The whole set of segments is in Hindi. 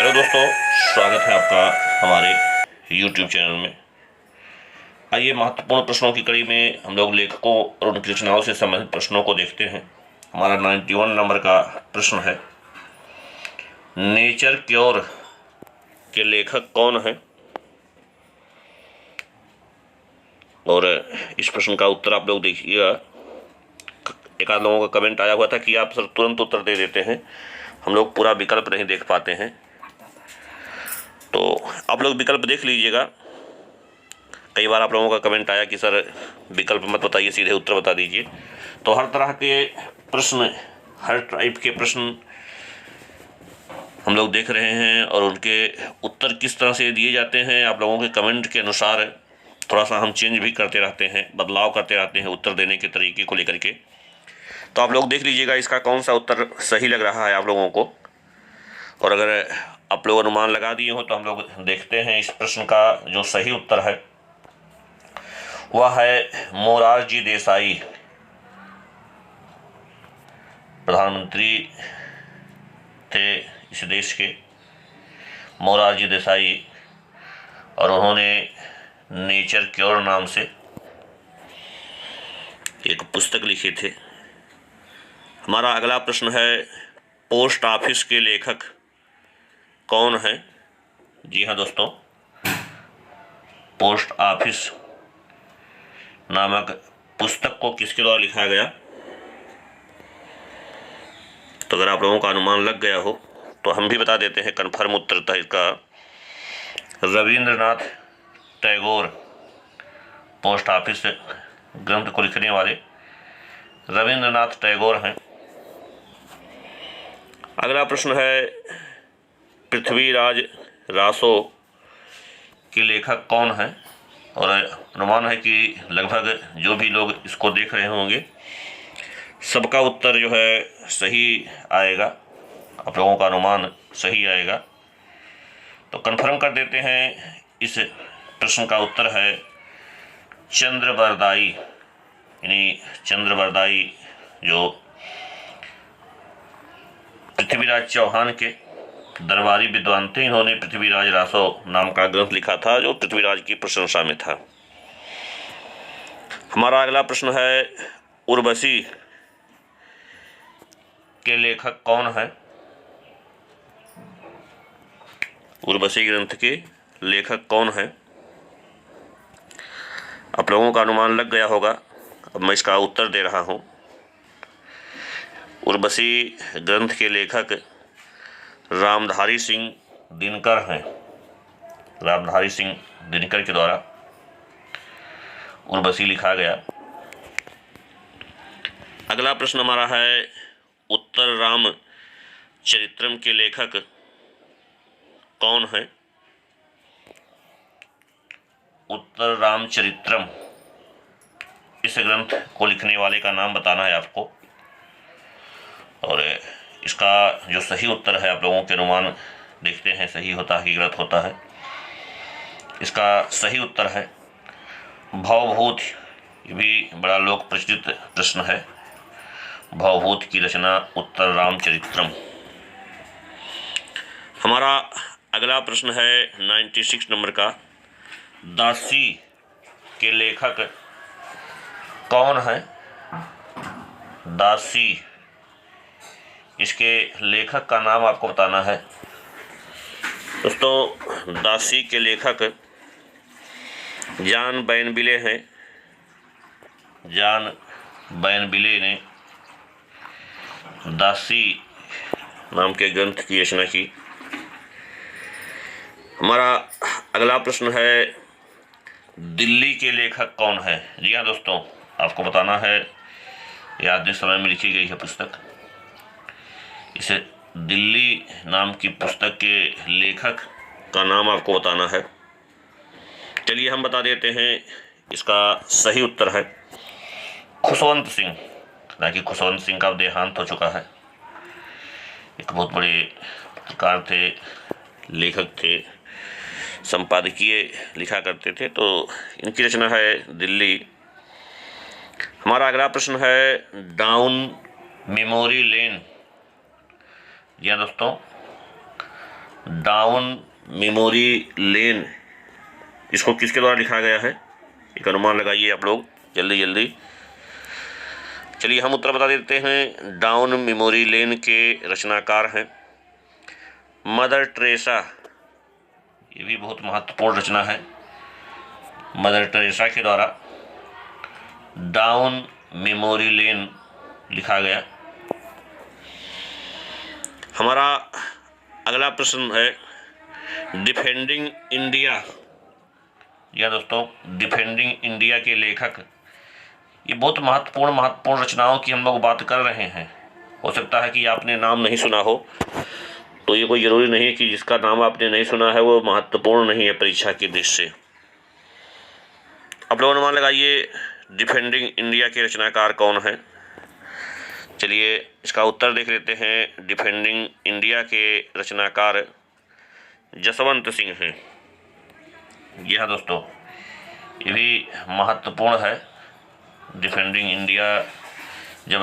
हेलो दोस्तों, स्वागत है आपका हमारे YouTube चैनल में। आइए महत्वपूर्ण प्रश्नों की कड़ी में हम लोग लेखकों और उनकी रचनाओं से संबंधित प्रश्नों को देखते हैं। हमारा 91 नंबर का प्रश्न है, नेचर क्योर के लेखक कौन हैं? और इस प्रश्न का उत्तर आप लोग देखिएगा। एक आध लोगों का कमेंट आया हुआ था कि आप सर तुरंत उत्तर दे देते हैं, हम लोग पूरा विकल्प नहीं देख पाते हैं, तो आप लोग विकल्प देख लीजिएगा। कई बार आप लोगों का कमेंट आया कि सर विकल्प मत बताइए, सीधे उत्तर बता दीजिए। तो हर तरह के प्रश्न, हर टाइप के प्रश्न हम लोग देख रहे हैं और उनके उत्तर किस तरह से दिए जाते हैं, आप लोगों के कमेंट के अनुसार थोड़ा सा हम चेंज भी करते रहते हैं, बदलाव करते रहते हैं उत्तर देने के तरीके को लेकर के। तो आप लोग देख लीजिएगा इसका कौन सा उत्तर सही लग रहा है आप लोगों को। और अगर आप लोग अनुमान लगा दिए हो तो हम लोग देखते हैं इस प्रश्न का जो सही उत्तर है वह है मोरारजी देसाई। प्रधानमंत्री थे इस देश के मोरारजी देसाई, और उन्होंने नेचर क्योर नाम से एक पुस्तक लिखी थी। हमारा अगला प्रश्न है, पोस्ट ऑफिस के लेखक कौन है? जी हाँ दोस्तों, पोस्ट ऑफिस नामक पुस्तक को किसके द्वारा लिखा गया? तो अगर आप लोगों का अनुमान लग गया हो तो हम भी बता देते हैं कन्फर्म उत्तर था इसका, रविंद्रनाथ टैगोर। पोस्ट ऑफिस ग्रंथ को लिखने वाले रविंद्रनाथ टैगोर हैं। अगला प्रश्न है, पृथ्वीराज रासो के लेखक कौन हैं? और अनुमान है कि लगभग जो भी लोग इसको देख रहे होंगे सबका उत्तर जो है सही आएगा, आप लोगों का अनुमान सही आएगा। तो कंफर्म कर देते हैं, इस प्रश्न का उत्तर है चंद्रबरदाई। यानी चंद्रबरदाई जो पृथ्वीराज चौहान के दरबारी विद्वान थे, इन्होंने पृथ्वीराज रासो नाम का ग्रंथ लिखा था जो पृथ्वीराज की प्रशंसा में था। हमारा अगला प्रश्न है, उर्वशी के लेखक कौन है? उर्वशी ग्रंथ के लेखक कौन है? आप लोगों का अनुमान लग गया होगा, अब मैं इसका उत्तर दे रहा हूं। उर्वशी ग्रंथ के लेखक रामधारी सिंह दिनकर हैं। रामधारी सिंह दिनकर के द्वारा उर्वशी लिखा गया। अगला प्रश्न हमारा है, उत्तर राम चरित्रम के लेखक कौन है? उत्तर राम चरित्रम, इस ग्रंथ को लिखने वाले का नाम बताना है आपको। और इसका जो सही उत्तर है आप लोगों के अनुमान देखते हैं सही होता है कि गलत होता है। इसका सही उत्तर है भवभूत। ये भी बड़ा लोक प्रचलित प्रश्न है। भवभूत की रचना उत्तर रामचरित्रम। हमारा अगला प्रश्न है 96 नंबर का, दासी के लेखक कौन है? दासी, इसके लेखक का नाम आपको बताना है दोस्तों। दासी के लेखक जॉन बैनविले हैं। जॉन बैनविले ने दासी नाम के ग्रंथ की रचना की। हमारा अगला प्रश्न है, दिल्ली के लेखक कौन है? जी हाँ दोस्तों, आपको बताना है, यह आधुनिक समय में लिखी गई है पुस्तक। इसे दिल्ली नाम की पुस्तक के लेखक का नाम आपको बताना है। चलिए हम बता देते हैं, इसका सही उत्तर है खुशवंत सिंह। हालांकि खुशवंत सिंह का देहांत हो चुका है। एक बहुत बड़े पत्रकार थे, लेखक थे, संपादकीय लिखा करते थे, तो इनकी रचना है दिल्ली। हमारा अगला प्रश्न है, डाउन मेमोरी लेन। जी हाँ दोस्तों, डाउन मेमोरी लेन, इसको किसके द्वारा लिखा गया है? एक अनुमान लगाइए आप लोग जल्दी जल्दी। चलिए हम उत्तर बता देते हैं। डाउन मेमोरी लेन के रचनाकार हैं मदर टेरेसा। ये भी बहुत महत्वपूर्ण रचना है। मदर टेरेसा के द्वारा डाउन मेमोरी लेन लिखा गया। हमारा अगला प्रश्न है डिफेंडिंग इंडिया। या दोस्तों, डिफेंडिंग इंडिया के लेखक, ये बहुत महत्वपूर्ण रचनाओं की हम लोग बात कर रहे हैं। हो सकता है कि आपने नाम नहीं सुना हो, तो ये कोई ज़रूरी नहीं है कि जिसका नाम आपने नहीं सुना है वो महत्वपूर्ण नहीं है परीक्षा की दृष्टि से। आप लोग अनुमान लगाइए डिफेंडिंग इंडिया के रचनाकार कौन है। चलिए इसका उत्तर देख लेते हैं। डिफेंडिंग इंडिया के रचनाकार जसवंत सिंह हैं। जी हाँ दोस्तों, ये भी महत्वपूर्ण है। डिफेंडिंग इंडिया जब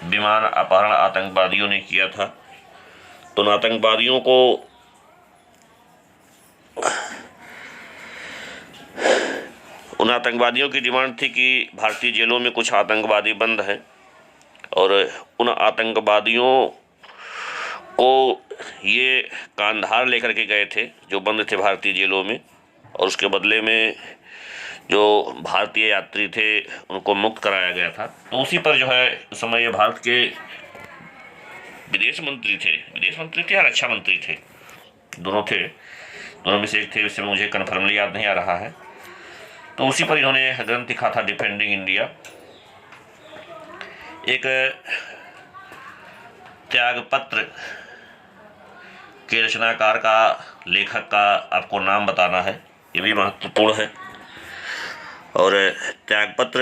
विमान अपहरण आतंकवादियों ने किया था, तो उन आतंकवादियों को की डिमांड थी कि भारतीय जेलों में कुछ आतंकवादी बंद हैं और उन आतंकवादियों को ये कांधार लेकर के गए थे जो बंद थे भारतीय जेलों में, और उसके बदले में जो भारतीय यात्री थे उनको मुक्त कराया गया था। तो उसी पर जो है उस समय ये भारत के विदेश मंत्री थे या रक्षा मंत्री थे, दोनों थे, दोनों में से एक थे, इससे मुझे कन्फर्मली याद नहीं आ रहा है। तो उसी पर इन्होंने ग्रंथ लिखा था डिफेंडिंग इंडिया। एक त्यागपत्र के रचनाकार का, लेखक का आपको नाम बताना है, ये भी महत्वपूर्ण है। और त्यागपत्र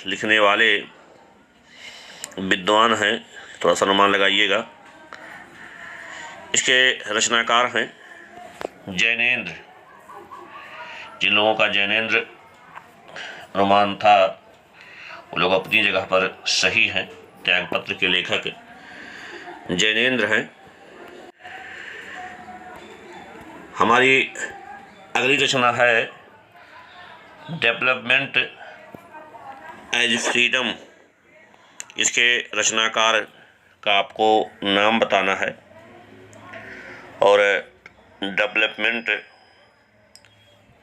लिखने वाले विद्वान हैं, थोड़ा सा अनुमान लगाइएगा। इसके रचनाकार हैं जैनेंद्र। जिन लोगों का जैनेंद्र अनुमान था वो लोग अपनी जगह पर सही हैं। त्यागपत्र के लेखक जैनेंद्र हैं। हमारी अगली रचना है डेवलपमेंट एज फ्रीडम। इसके रचनाकार का आपको नाम बताना है। और डेवलपमेंट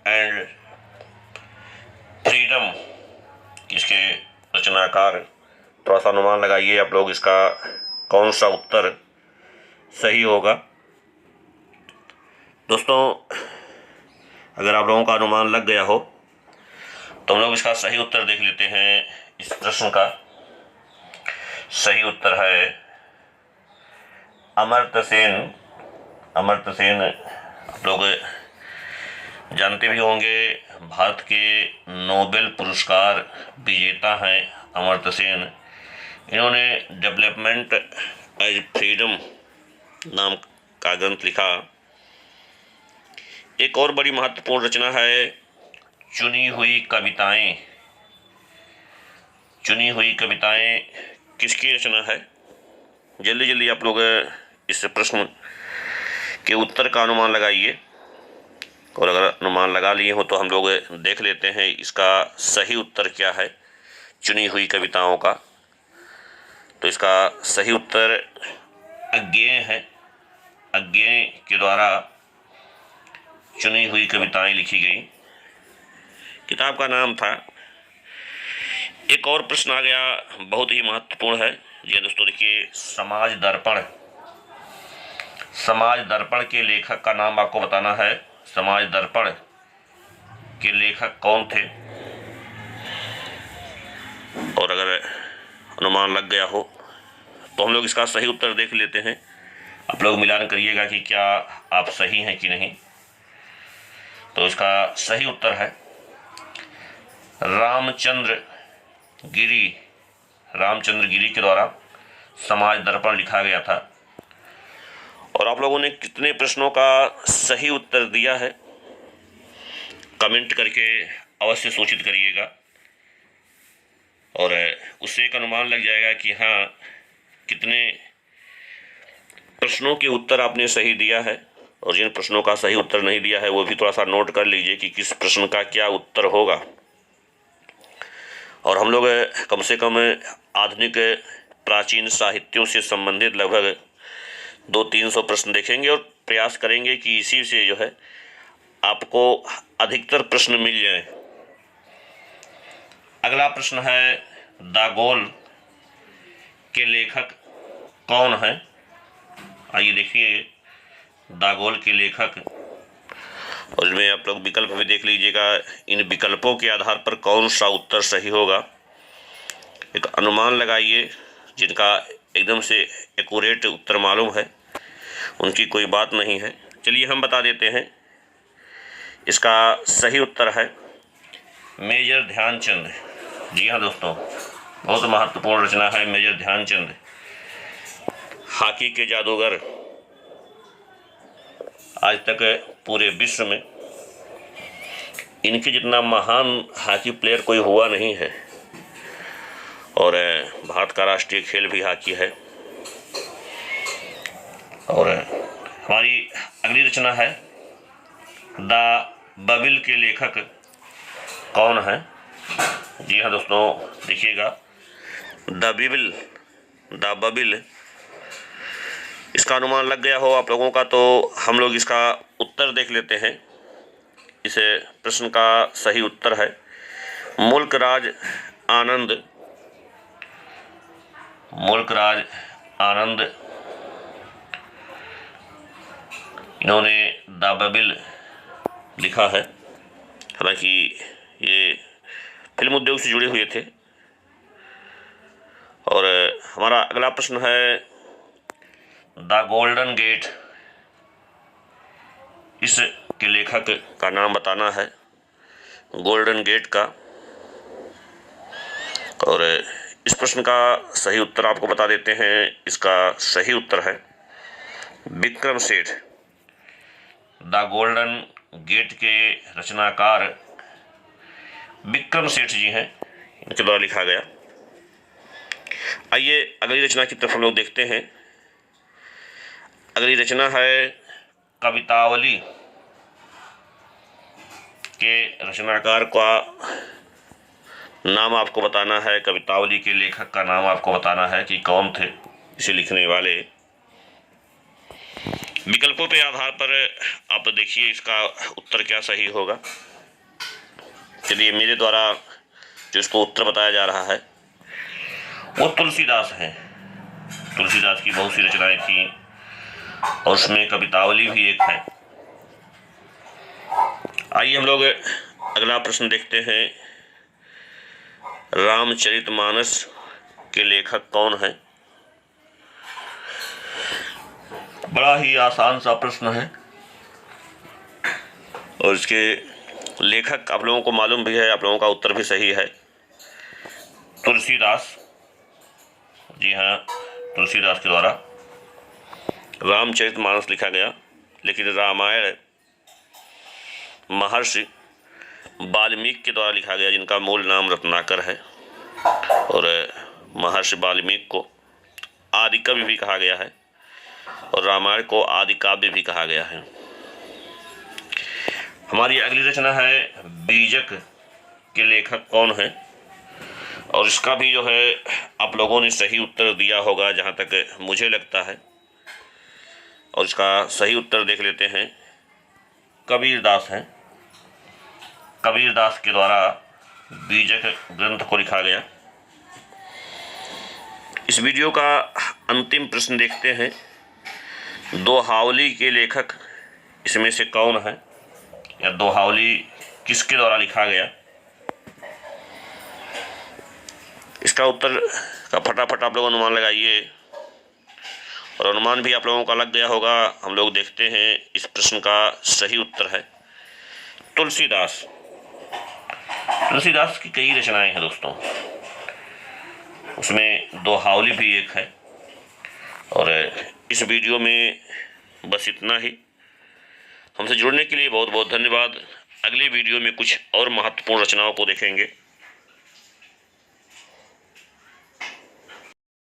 एंड फ्रीडम, इसके रचनाकार, थोड़ा सा अनुमान लगाइए आप लोग इसका कौन सा उत्तर सही होगा। दोस्तों, अगर आप लोगों का अनुमान लग गया हो तो हम लोग इसका सही उत्तर देख लेते हैं। इस प्रश्न का सही उत्तर है अमर्त्य सेन। अमर्त्य सेन आप लोग जानते भी होंगे, भारत के नोबेल पुरस्कार विजेता हैं अमर्त्य सेन। इन्होंने डेवलपमेंट एज फ्रीडम नाम का ग्रंथ लिखा। एक और बड़ी महत्वपूर्ण रचना है चुनी हुई कविताएं। चुनी हुई कविताएं किसकी रचना है? जल्दी जल्दी आप लोग इस प्रश्न के उत्तर का अनुमान लगाइए। और अगर अनुमान लगा लिए हो तो हम लोग देख लेते हैं इसका सही उत्तर क्या है चुनी हुई कविताओं का। तो इसका सही उत्तर अज्ञेय है। अज्ञेय के द्वारा चुनी हुई कविताएं लिखी गई। किताब का नाम था। एक और प्रश्न आ गया, बहुत ही महत्वपूर्ण है ये दोस्तों, देखिए समाज दर्पण। समाज दर्पण के लेखक का नाम आपको बताना है। समाज दर्पण के लेखक कौन थे? और अगर अनुमान लग गया हो तो हम लोग इसका सही उत्तर देख लेते हैं। आप लोग मिलान करिएगा कि क्या आप सही हैं कि नहीं। तो इसका सही उत्तर है रामचंद्र गिरी। रामचंद्र गिरी के द्वारा समाज दर्पण लिखा गया था। और आप लोगों ने कितने प्रश्नों का सही उत्तर दिया है कमेंट करके अवश्य सूचित करिएगा, और उससे एक अनुमान लग जाएगा कि हाँ कितने प्रश्नों के उत्तर आपने सही दिया है और जिन प्रश्नों का सही उत्तर नहीं दिया है वो भी थोड़ा सा नोट कर लीजिए कि किस प्रश्न का क्या उत्तर होगा। और हम लोग कम से कम आधुनिक प्राचीन साहित्यों से संबंधित लगभग 200-300 प्रश्न देखेंगे और प्रयास करेंगे कि इसी से जो है आपको अधिकतर प्रश्न मिल जाए। अगला प्रश्न है, दागोल के लेखक कौन है? आइए देखिए, दागोल के लेखक, और इसमें आप लोग विकल्प भी देख लीजिएगा। इन विकल्पों के आधार पर कौन सा उत्तर सही होगा, एक अनुमान लगाइए। जिनका एकदम से एक्यूरेट उत्तर मालूम है उनकी कोई बात नहीं है। चलिए हम बता देते हैं। इसका सही उत्तर है मेजर ध्यानचंद। जी हाँ दोस्तों, बहुत महत्वपूर्ण रचना है मेजर ध्यानचंद, हॉकी के जादूगर। आज तक पूरे विश्व में इनके जितना महान हॉकी प्लेयर कोई हुआ नहीं है, और भारत का राष्ट्रीय खेल भी हॉकी है। और हमारी अगली रचना है, द बबिल के लेखक कौन है? जी हाँ दोस्तों, देखिएगा, द बबिल, इसका अनुमान लग गया हो आप लोगों का, तो हम लोग इसका उत्तर देख लेते हैं। इस प्रश्न का सही उत्तर है मुल्कराज आनंद। मुल्कराज आनंद, इन्होंने द बबिल लिखा है। हालांकि ये फिल्म उद्योग से जुड़े हुए थे। और हमारा अगला प्रश्न है, द गोल्डन गेट, इस के लेखक का नाम बताना है, गोल्डन गेट का। और इस प्रश्न का सही उत्तर आपको बता देते हैं। इसका सही उत्तर है Vikram Seth. The golden gate के रचनाकार विक्रम सेठ जी हैं, इनके द्वारा लिखा गया। आइए अगली रचना की तरफ हम लोग देखते हैं। अगली रचना है कवितावली के रचनाकार का नाम आपको बताना है। कवितावली के लेखक का नाम आपको बताना है कि कौन थे इसे लिखने वाले। विकल्पों के आधार पर आप देखिए इसका उत्तर क्या सही होगा। चलिए, मेरे द्वारा जो इसको उत्तर बताया जा रहा है वो तुलसीदास है। तुलसीदास की बहुत सी रचनाएं थी और उसमें कवितावली भी एक है। आइए हम लोग अगला प्रश्न देखते हैं, रामचरितमानस के लेखक कौन है? बड़ा ही आसान सा प्रश्न है और इसके लेखक आप लोगों को मालूम भी है, आप लोगों का उत्तर भी सही है, तुलसीदास। जी हाँ, तुलसीदास के द्वारा रामचरितमानस लिखा गया। लेकिन रामायण महर्षि वाल्मीकि के द्वारा लिखा गया, जिनका मूल नाम रत्नाकर है। और महर्षि वाल्मीकि को आदि कवि भी कहा गया है और रामायण को आदि काव्य भी कहा गया है। हमारी अगली रचना है बीजक के लेखक कौन है? और इसका भी जो है आप लोगों ने सही उत्तर दिया होगा जहाँ तक मुझे लगता है। और इसका सही उत्तर देख लेते हैं, कबीरदास हैं। कबीरदास के द्वारा बीजक ग्रंथ को लिखा गया। इस वीडियो का अंतिम प्रश्न देखते हैं, दोहावली के लेखक इसमें से कौन है, या दोहावली किसके द्वारा लिखा गया? इसका उत्तर का फटाफट आप लोग अनुमान लगाइए, और अनुमान भी आप लोगों का लग गया होगा। हम लोग देखते हैं इस प्रश्न का सही उत्तर है तुलसीदास। तुलसीदास की कई रचनाएं हैं दोस्तों, उसमें दोहावली भी एक है। और इस वीडियो में बस इतना ही। हमसे जुड़ने के लिए बहुत बहुत धन्यवाद। अगले वीडियो में कुछ और महत्वपूर्ण रचनाओं को देखेंगे।